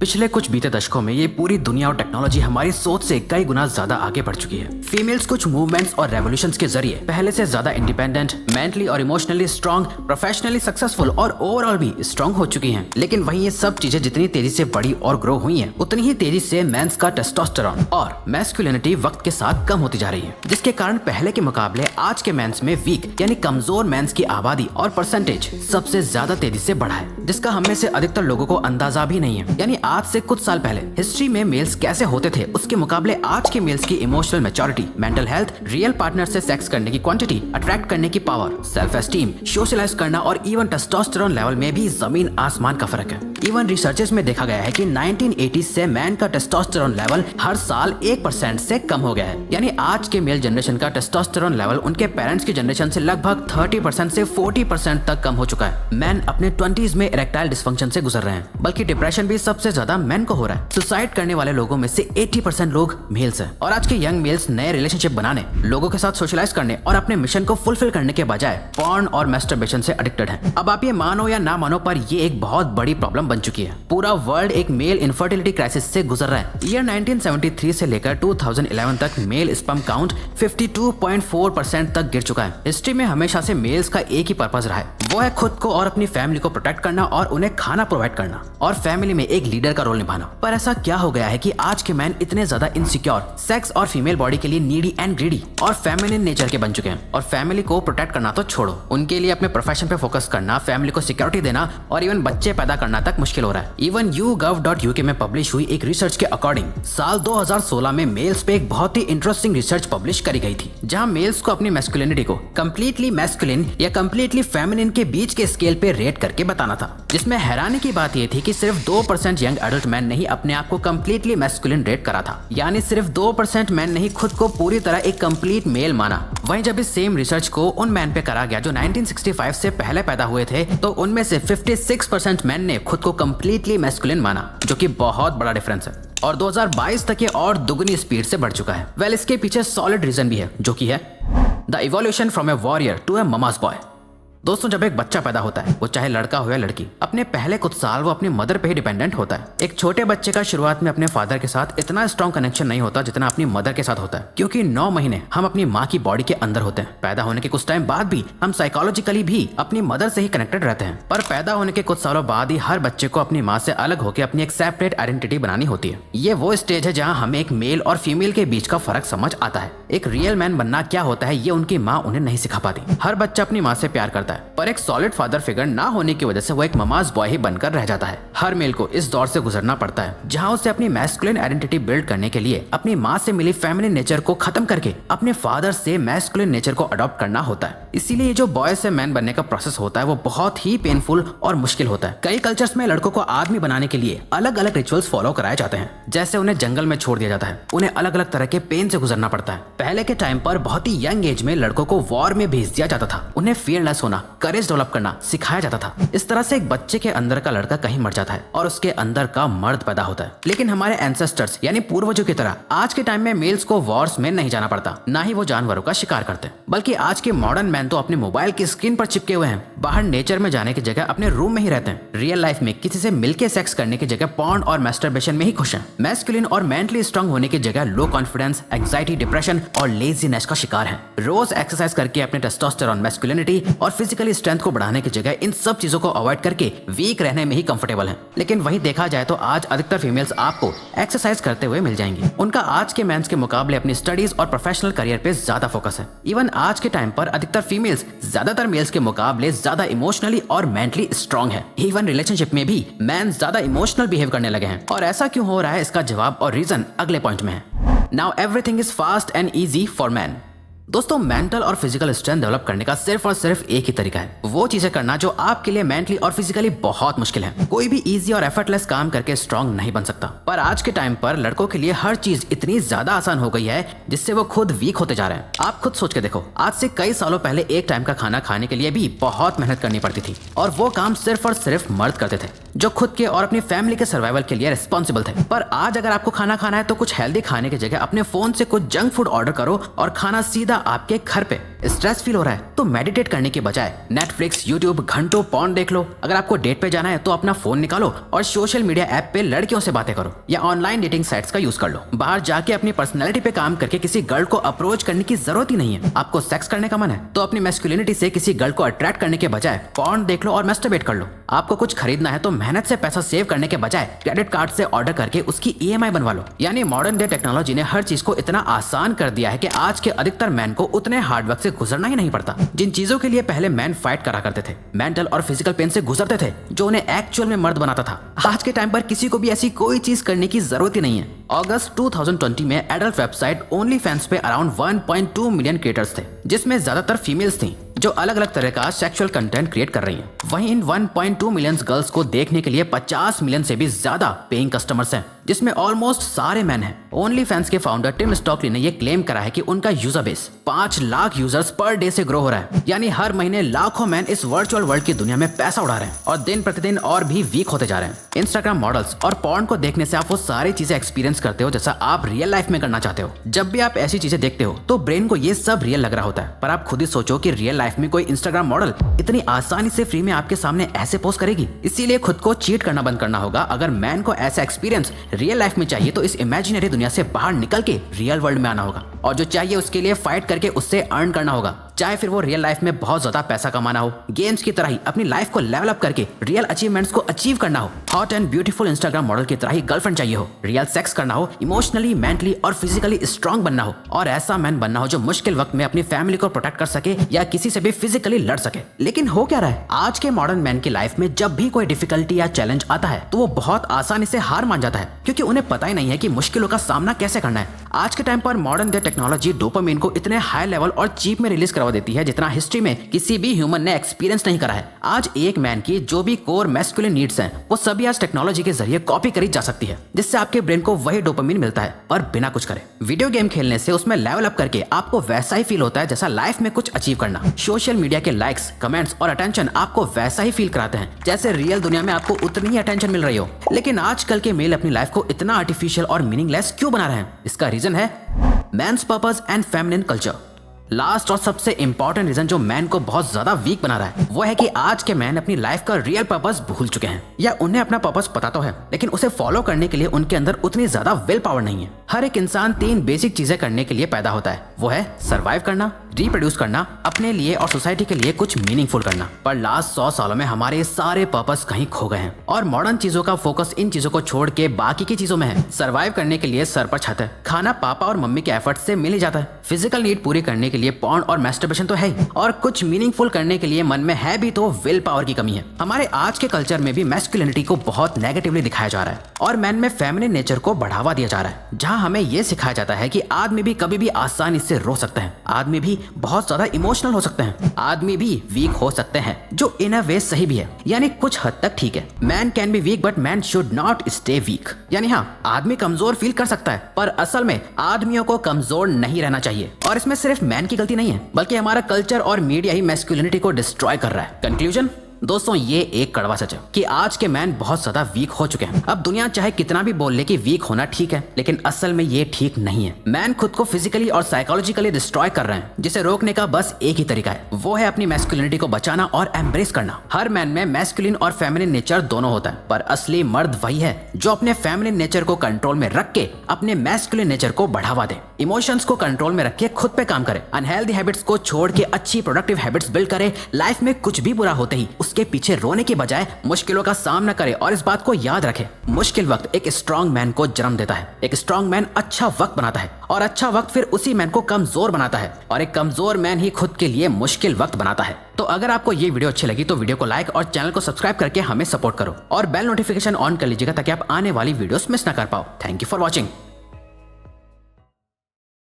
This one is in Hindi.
पिछले कुछ बीते दशकों में ये पूरी दुनिया और टेक्नोलॉजी हमारी सोच से कई गुना ज्यादा आगे बढ़ चुकी है। फीमेल्स कुछ मूवमेंट्स और रेवोल्यूशंस के जरिए पहले से ज्यादा इंडिपेंडेंट, मेंटली और इमोशनली स्ट्रांग, प्रोफेशनली सक्सेसफुल और ओवरऑल भी स्ट्रांग हो चुकी हैं। लेकिन वहीं ये सब चीजें जितनी तेजी से बड़ी और ग्रो हुई हैं, उतनी ही तेजी से मेंस का टेस्टोस्टेरोन और मैस्कुलिनिटी वक्त के साथ कम होती जा रही है, जिसके कारण पहले के मुकाबले आज के मेंस में वीक यानी कमजोर मेंस की आबादी और परसेंटेज सबसे ज्यादा तेजी से बढ़ा है, जिसका हम में से अधिकतर लोगों को अंदाजा भी नहीं है। यानी आज से कुछ साल पहले हिस्ट्री में मेल्स कैसे होते थे, उसके मुकाबले आज के मेल्स की emotional maturity, mental health, real partner से सेक्स करने की क्वांटिटी, अट्रैक्ट करने की पावर, सेल्फ एस्टीम, सोशलाइज करना और इवन टेस्टोस्टेरोन लेवल में भी जमीन आसमान का फर्क है। इवन रिसर्चेस में देखा गया है कि 1980 से मैन का टेस्टोस्टेरोन लेवल हर साल 1% से कम हो गया है। यानी आज के मेल जनरेशन का टेस्टोस्टेरोन लेवल उनके पेरेंट्स की जनरेशन से लगभग 30% से 40% तक कम हो चुका है। मैन अपने 20s में इरेक्टाइल डिस्फंक्शन से गुजर रहे हैं, बल्कि डिप्रेशन भी सबसे ज्यादा मैन को हो रहा है। सुसाइड करने वाले लोगों में से 80% लोग मेल्स हैं। और आज के यंग मेल्स नए रिलेशनशिप बनाने, लोगों के साथ सोशलाइज करने और अपने मिशन को फुलफिल करने के बजाय पॉर्न और मैस्टरबेशन से एडिक्टेड हैं। अब आप ये मानो या ना मानो, पर ये एक बहुत बड़ी प्रॉब्लम बन चुकी है। पूरा वर्ल्ड एक मेल इनफर्टिलिटी क्राइसिस से गुजर रहा है। ईयर 1973 से लेकर 2011 तक मेल स्पर्म काउंट 52.4% तक गिर चुका है। हिस्ट्री में हमेशा से मेल्स का एक ही पर्पस रहा है, वो है खुद को और अपनी फैमिली को प्रोटेक्ट करना और उन्हें खाना प्रोवाइड करना और फैमिली में एक लीडर का रोल निभाना। पर ऐसा क्या हो गया है कि आज के मैन इतने ज्यादा इनसिक्योर, सेक्स और फीमेल बॉडी के लिए नीडी एंड ग्रीडी और फेमिनिन नेचर के बन चुके हैं। और फैमिली को प्रोटेक्ट करना तो छोड़ो, उनके लिए अपने प्रोफेशन पे फोकस करना, फैमिली को सिक्योरिटी देना और इवन बच्चे पैदा करना तक मुश्किल हो रहा है। इवन YouGov.UK में पब्लिश हुई एक रिसर्च के अकॉर्डिंग साल 2016 में मेल्स पे एक बहुत ही इंटरेस्टिंग रिसर्च पब्लिश करी गई थी, जहां मेल्स को अपनी मैस्कुलिनिटी को कंप्लीटली मैस्कुलिन या कंप्लीटली फेमिनिन के बीच के स्केल पे रेट करके बताना था। जिसमें हैरानी की बात यह थी कि सिर्फ 2% यंग एडल्ट मैन ने ही अपने आप को कंप्लीटली मैस्कुलिन रेट करा था। यानी सिर्फ 2% मैन ने ही खुद को पूरी तरह एक कंप्लीट मेल माना। वहीं जब इस सेम रिसर्च को उन मैन पे करा गया जो 1965 से पहले पैदा हुए थे, तो उनमें से 56% मैन ने खुद को कंप्लीटली मैस्कुलिन माना, जो कि बहुत बड़ा डिफरेंस है। और 2022 तक ये और दुगनी स्पीड से बढ़ चुका है। इसके पीछे सॉलिड रीजन भी है, जो कि है the evolution from a warrior to a mama's boy. दोस्तों, जब एक बच्चा पैदा होता है, वो चाहे लड़का हो या लड़की, अपने पहले कुछ साल वो अपनी मदर पे ही डिपेंडेंट होता है। एक छोटे बच्चे का शुरुआत में अपने फादर के साथ इतना स्ट्रॉन्ग कनेक्शन नहीं होता जितना अपनी मदर के साथ होता है, क्योंकि 9 महीने हम अपनी माँ की बॉडी के अंदर होते हैं। पैदा होने के कुछ टाइम बाद भी हम साइकोलॉजिकली भी अपनी मदर से ही कनेक्टेड रहते हैं। पर पैदा होने के कुछ सालों बाद ही हर बच्चे को अपनी माँ से अलग होकर अपनी एक सेपरेट आइडेंटिटी बनानी होती है। ये वो स्टेज है जहाँ हमें एक मेल और फीमेल के बीच का फर्क समझ आता है। एक रियल मैन बनना क्या होता है, ये उनकी माँ उन्हें नहीं सिखा पाती। हर बच्चा अपनी माँ से प्यार करता है, पर एक सॉलिड फादर फिगर ना होने की वजह से वो एक ममास बॉय ही बनकर रह जाता है। हर मेल को इस दौर से गुजरना पड़ता है जहां उसे अपनी मैस्कुलिन आइडेंटिटी बिल्ड करने के लिए अपनी माँ से मिली फेमिनिन नेचर को खत्म करके अपने फादर से मैस्कुलिन नेचर को अडॉप्ट करना होता है। इसीलिए ये जो बॉय से मैन बनने का प्रोसेस होता है, वो बहुत ही पेनफुल और मुश्किल होता है। कई कल्चर्स में लड़कों को आदमी बनाने के लिए अलग अलग रिचुअल्स फॉलो कराए जाते हैं। जैसे उन्हें जंगल में छोड़ दिया जाता है, उन्हें अलग अलग तरह के पेन से गुजरना पड़ता है। पहले के टाइम पर बहुत ही यंग एज में लड़कों को वॉर में भेज दिया जाता था। उन्हें फियरलेस होना, करेज डेवलप करना सिखाया जाता था। इस तरह से एक बच्चे के अंदर का लड़का कहीं मर जाता है और उसके अंदर का मर्द पैदा होता है। लेकिन हमारे एंसेस्टर्स यानी पूर्वजों की तरह आज के टाइम में मेल्स को वॉर्स में नहीं जाना पड़ता, ना ही वो जानवरों का शिकार करते, बल्कि आज के मॉडर्न मैन तो अपने मोबाइल की स्क्रीन पर चिपके हुए हैं। बाहर नेचर में जाने की जगह अपने रूम में ही रहते हैं। रियल लाइफ में किसी से मिलके सेक्स करने की जगह पॉर्न और मैस्टरबेशन में ही खुश हैं। मैस्कुलिन और मेंटली स्ट्रांग होने की जगह लो कॉन्फिडेंस, एंजाइटी, डिप्रेशन और लेजीनेस का शिकार हैं। रोज एक्सरसाइज करके अपने टेस्टोस्टेरोन, मैस्कुलिनिटी और फिजिकली स्ट्रेंथ को बढ़ाने की जगह इन सब चीजों को अवॉइड करके वीक रहने में ही कंफर्टेबल हैं। लेकिन वहीं देखा जाए तो आज अधिकतर फीमेल्स आपको एक्सरसाइज करते हुए मिल जाएंगी। उनका आज के मेंस के मुकाबले अपनी स्टडीज और प्रोफेशनल करियर पे ज्यादा फोकस है। इवन आज के टाइम पर अधिकतर फीमेल्स ज्यादातर मेल्स के मुकाबले ज्यादा इमोशनली और मेंटली स्ट्रांग है। इवन रिलेशनशिप में भी मैन ज्यादा इमोशनल बिहेव करने लगे हैं। और ऐसा क्यों हो रहा है, इसका जवाब और रीजन अगले पॉइंट में है। Now everything is fast and easy for man. दोस्तों, मेंटल और फिजिकल स्ट्रेंथ डेवलप करने का सिर्फ और सिर्फ एक ही तरीका है, वो चीजें करना जो आपके लिए मेंटली और फिजिकली बहुत मुश्किल है। कोई भी इजी और एफर्टलेस काम करके स्ट्रांग नहीं बन सकता। पर आज के टाइम पर लड़कों के लिए हर चीज इतनी ज्यादा आसान हो गई है जिससे वो खुद वीक होते जा रहे हैं। आप खुद सोच के देखो, आज से कई सालों पहले एक टाइम का खाना खाने के लिए भी बहुत मेहनत करनी पड़ती थी, और वो काम सिर्फ और सिर्फ मर्द करते थे, जो खुद के और अपनी फैमिली के सर्वाइवल के लिए रिस्पॉन्सिबल थे। पर आज अगर आपको खाना खाना है तो कुछ हेल्दी खाने की जगह अपने फोन से कुछ जंक फूड ऑर्डर करो और खाना सीधा आपके घर पे स्ट्रेस फील हो रहा है तो मेडिटेट करने के बजाय नेटफ्लिक्स, यूट्यूब, घंटों पॉर्न देख लो। अगर आपको डेट पे जाना है तो अपना फोन निकालो और सोशल मीडिया ऐप पे लड़कियों से बातें करो या ऑनलाइन डेटिंग साइट्स का यूज कर लो। बाहर जाके अपनी पर्सनैलिटी पे काम करके किसी गर्ल को अप्रोच करने की जरूरत ही नहीं है। आपको सेक्स करने का मन है तो अपनी मैस्कुलिनिटी से किसी गर्ल को अट्रैक्ट करने के बजाय पॉर्न देख लो और मैस्टरबेट कर लो। आपको कुछ खरीदना है तो मेहनत से पैसा सेव करने के बजाय क्रेडिट कार्ड से ऑर्डर करके उसकी EMI बनवा लो। यानी मॉडर्न डे टेक्नोलॉजी ने हर चीज को इतना आसान कर दिया है कि आज के अधिकतर मैन को उतने हार्डवर्क से गुजरना ही नहीं पड़ता। जिन चीजों के लिए पहले मैन फाइट करा करते थे, मेंटल और फिजिकल पेन से गुजरते थे, जो उन्हें एक्चुअल में मर्द बनाता था, आज के टाइम पर किसी को भी ऐसी कोई चीज करने की जरूरत ही नहीं है। अगस्त 2020 में एडल्ट वेबसाइट ओनली फैंस पे अराउंड 1.2 मिलियन क्रिएटर्स थे, जिसमें ज्यादातर फीमेल्स थी जो अलग अलग तरह का सेक्सुअल कंटेंट क्रिएट कर रही हैं। वहीं इन 1.2 मिलियन गर्ल्स को देखने के लिए 50 मिलियन से भी ज्यादा पेइंग कस्टमर्स हैं, जिसमें ऑलमोस्ट सारे मैन हैं। ओनली फैंस के फाउंडर टिम स्टॉकली ने यह क्लेम करा है कि उनका user base 5 lakh users per day से ग्रो हो रहा है। यानी हर महीने लाखों मैन इस वर्चुअल वर्ल्ड की दुनिया में पैसा उड़ा रहे हैं और दिन प्रतिदिन और भी वीक होते जा रहे हैं। इंस्टाग्राम मॉडल्स और पॉर्न को देखने से आप वो सारी चीजें एक्सपीरियंस करते हो जैसा आप रियल लाइफ में करना चाहते हो। जब भी आप ऐसी चीजें देखते हो तो ब्रेन को ये सब रियल लग रहा होता है, पर आप खुद ही सोचो कि रियल लाइफ में कोई इंस्टाग्राम मॉडल इतनी आसानी से फ्री में आपके सामने ऐसे पोस्ट करेगी। इसीलिए खुद को चीट करना बंद करना होगा। अगर मैन को ऐसा एक्सपीरियंस रियल लाइफ में चाहिए तो इस इमेजिनरी दुनिया से बाहर निकल के रियल वर्ल्ड में आना होगा, और जो चाहिए उसके लिए फाइट करके उससे अर्न करना होगा। चाहे फिर वो रियल लाइफ में बहुत ज्यादा पैसा कमाना हो, गेम्स की तरह ही अपनी लाइफ को लेवल अप करके रियल अचीवमेंट्स को अचीव करना हो, hot and beautiful Instagram model की तरह ही गर्लफ्रेंड चाहिए हो, रियल सेक्स करना हो, इमोशनली, मेंटली और फिजिकली स्ट्रांग बनना हो, और ऐसा मैन बनना हो जो मुश्किल वक्त में अपनी फैमिली को प्रोटेक्ट कर सके या किसी से भी फिजिकली लड़ सके। लेकिन हो क्या रहा है, आज के मॉडर्न मैन की लाइफ में जब भी कोई डिफिकल्टी या चैलेंज आता है तो वो बहुत आसानी से हार मान जाता है, क्योंकि उन्हें पता ही नहीं है कि मुश्किलों का सामना कैसे करना है। आज के टाइम पर मॉडर्न डे टेक्नोलॉजी डोपामिन को इतने हाई लेवल और चीप में रिलीज करवा देती है जितना हिस्ट्री में किसी भी ह्यूमन ने एक्सपीरियंस नहीं करा है। आज एक मैन की जो भी कोर मैस्कुलिन नीड्स हैं वो सभी आज टेक्नोलॉजी के जरिए कॉपी करी जा सकती है, जिससे आपके ब्रेन को वही डोपामिन मिलता है पर बिना कुछ करे। वीडियो गेम खेलने से उसमें लेवल अप करके आपको वैसा ही फील होता है जैसा लाइफ में कुछ अचीव करना। सोशल मीडिया के लाइक्स, कमेंट्स और अटेंशन आपको वैसा ही फील कराते हैं जैसे रियल दुनिया में आपको उतनी ही अटेंशन मिल रही हो। लेकिन आजकल के मेल अपनी लाइफ को इतना आर्टिफिशियल और मीनिंगलेस क्यों बना रहे हैं? इसका रीजन है man's purpose and feminine culture. Last और सबसे इंपॉर्टेंट रीजन जो मैन को बहुत ज्यादा वीक बना रहा है वो है कि आज के मैन अपनी लाइफ का रियल पर्पस भूल चुके हैं, या उन्हें अपना पर्पस पता तो है लेकिन उसे फॉलो करने के लिए उनके अंदर उतनी ज्यादा विल पावर नहीं है। हर एक इंसान 3 बेसिक चीजें करने के लिए पैदा होता है, वो है सर्वाइव करना, रिप्रोड्यूस करना, अपने लिए और सोसाइटी के लिए कुछ मीनिंगफुल करना। पर लास्ट 100 सालों में हमारे सारे पर्पस कहीं खो गए हैं और मॉडर्न चीजों का फोकस इन चीजों को छोड़ के बाकी की चीजों में है। सर्वाइव करने के लिए सर पर छत है, खाना पापा और मम्मी के एफर्ट से मिल ही जाता है, फिजिकल नीड पूरी करने के लिए पॉर्न और मैस्टरबेशन तो है ही, और कुछ मीनिंगफुल करने के लिए मन में है भी तो विल पावर की कमी है। हमारे आज के कल्चर में भी मैस्कुलिनिटी को बहुत नेगेटिवली दिखाया जा रहा है और मैन में फेमिनिन नेचर को बढ़ावा दिया जा रहा है, जहां हमें यह सिखाया जाता है कि आदमी भी कभी भी आसानी से रो सकते हैं, आदमी भी बहुत ज्यादा इमोशनल हो सकते हैं, आदमी भी वीक हो सकते हैं, जो इन अ वे सही भी है, यानी कुछ हद तक ठीक है। Man can be weak but man should not stay weak. यानी हाँ, आदमी कमजोर फील कर सकता है पर असल में आदमियों को कमजोर नहीं रहना चाहिए, और इसमें सिर्फ मैन की गलती नहीं है बल्कि हमारा कल्चर और मीडिया ही मैस्कुलिनिटी को डिस्ट्रॉय कर रहा है। कंक्लूजन दोस्तों, ये एक कड़वा सच है कि आज के मैन बहुत ज्यादा वीक हो चुके हैं। अब दुनिया चाहे कितना भी बोल ले कि वीक होना ठीक है, लेकिन असल में ये ठीक नहीं है। मैन खुद को फिजिकली और साइकोलॉजिकली डिस्ट्रॉय कर रहे हैं, जिसे रोकने का बस एक ही तरीका है, वो है अपनी मैस्कुलिनिटी को बचाना और एम्ब्रेस करना। हर मैन में मैस्कुलिन और फेमिनिन नेचर दोनों होता है, पर असली मर्द वही है जो अपने फेमिनिन नेचर को कंट्रोल में रख के अपने मैस्कुलिन नेचर को बढ़ावा दे, इमोशंस को कंट्रोल में रख के खुद पे काम करे, अनहेल्दी हैबिट्स को छोड़ के अच्छी प्रोडक्टिव हैबिट्स बिल्ड करे, लाइफ में कुछ भी बुरा होते ही उसके पीछे रोने के बजाय मुश्किलों का सामना करे, और इस बात को याद रखे, मुश्किल वक्त एक स्ट्रॉन्ग मैन को जन्म देता है, एक स्ट्रॉन्ग मैन अच्छा वक्त बनाता है, और अच्छा वक्त फिर उसी मैन को कमजोर बनाता है, और एक कमजोर मैन ही खुद के लिए मुश्किल वक्त बनाता है। तो अगर आपको ये वीडियो अच्छी लगी तो वीडियो को लाइक और चैनल को सब्सक्राइब करके हमें सपोर्ट करो, और बेल नोटिफिकेशन ऑन कर लीजिएगा ताकि आप आने वाली वीडियोस मिस ना कर पाओ। Thank you for watching.